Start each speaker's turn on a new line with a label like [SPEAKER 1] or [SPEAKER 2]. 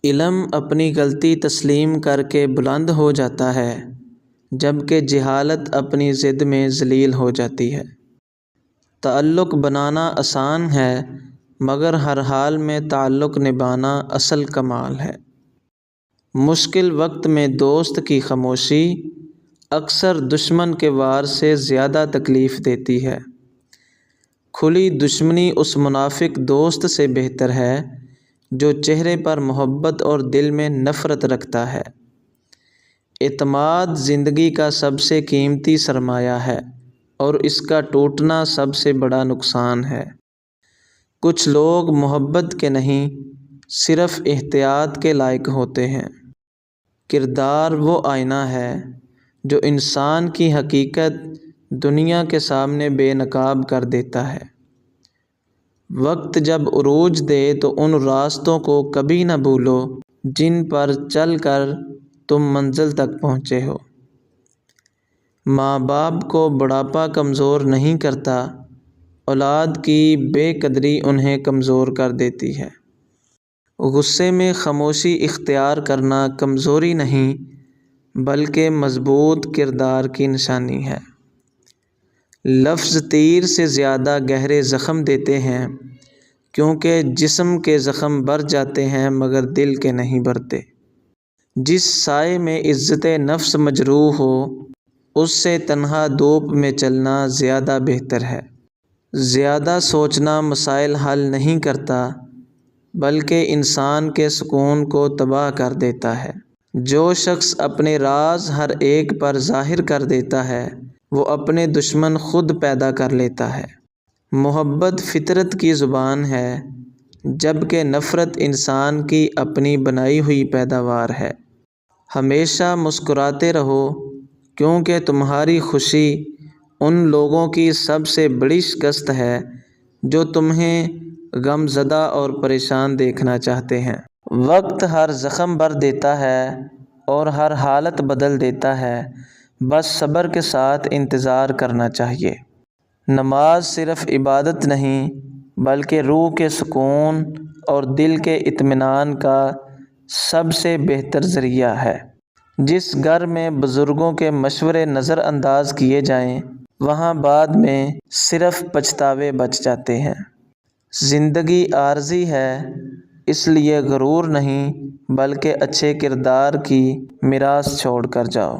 [SPEAKER 1] علم اپنی غلطی تسلیم کر کے بلند ہو جاتا ہے، جبکہ جہالت اپنی ضد میں ذلیل ہو جاتی ہے۔ تعلق بنانا آسان ہے، مگر ہر حال میں تعلق نبھانا اصل کمال ہے۔ مشکل وقت میں دوست کی خاموشی اکثر دشمن کے وار سے زیادہ تکلیف دیتی ہے۔ کھلی دشمنی اس منافق دوست سے بہتر ہے جو چہرے پر محبت اور دل میں نفرت رکھتا ہے۔ اعتماد زندگی کا سب سے قیمتی سرمایہ ہے اور اس کا ٹوٹنا سب سے بڑا نقصان ہے۔ کچھ لوگ محبت کے نہیں، صرف احتیاط کے لائق ہوتے ہیں۔ کردار وہ آئینہ ہے جو انسان کی حقیقت دنیا کے سامنے بے نقاب کر دیتا ہے۔ وقت جب عروج دے تو ان راستوں کو کبھی نہ بھولو جن پر چل کر تم منزل تک پہنچے ہو۔ ماں باپ کو بڑھاپا کمزور نہیں کرتا، اولاد کی بے قدری انہیں کمزور کر دیتی ہے۔ غصے میں خاموشی اختیار کرنا کمزوری نہیں بلکہ مضبوط کردار کی نشانی ہے۔ لفظ تیر سے زیادہ گہرے زخم دیتے ہیں، کیونکہ جسم کے زخم بھر جاتے ہیں مگر دل کے نہیں بھرتے۔ جس سائے میں عزت نفس مجروح ہو، اس سے تنہا دھوپ میں چلنا زیادہ بہتر ہے۔ زیادہ سوچنا مسائل حل نہیں کرتا بلکہ انسان کے سکون کو تباہ کر دیتا ہے۔ جو شخص اپنے راز ہر ایک پر ظاہر کر دیتا ہے، وہ اپنے دشمن خود پیدا کر لیتا ہے۔ محبت فطرت کی زبان ہے، جبکہ نفرت انسان کی اپنی بنائی ہوئی پیداوار ہے۔ ہمیشہ مسکراتے رہو، کیونکہ تمہاری خوشی ان لوگوں کی سب سے بڑی شکست ہے جو تمہیں غم زدہ اور پریشان دیکھنا چاہتے ہیں۔ وقت ہر زخم بھر دیتا ہے اور ہر حالت بدل دیتا ہے، بس صبر کے ساتھ انتظار کرنا چاہیے۔ نماز صرف عبادت نہیں بلکہ روح کے سکون اور دل کے اطمینان کا سب سے بہتر ذریعہ ہے۔ جس گھر میں بزرگوں کے مشورے نظر انداز کیے جائیں، وہاں بعد میں صرف پچھتاوے بچ جاتے ہیں۔ زندگی عارضی ہے، اس لیے غرور نہیں بلکہ اچھے کردار کی میراث چھوڑ کر جاؤ۔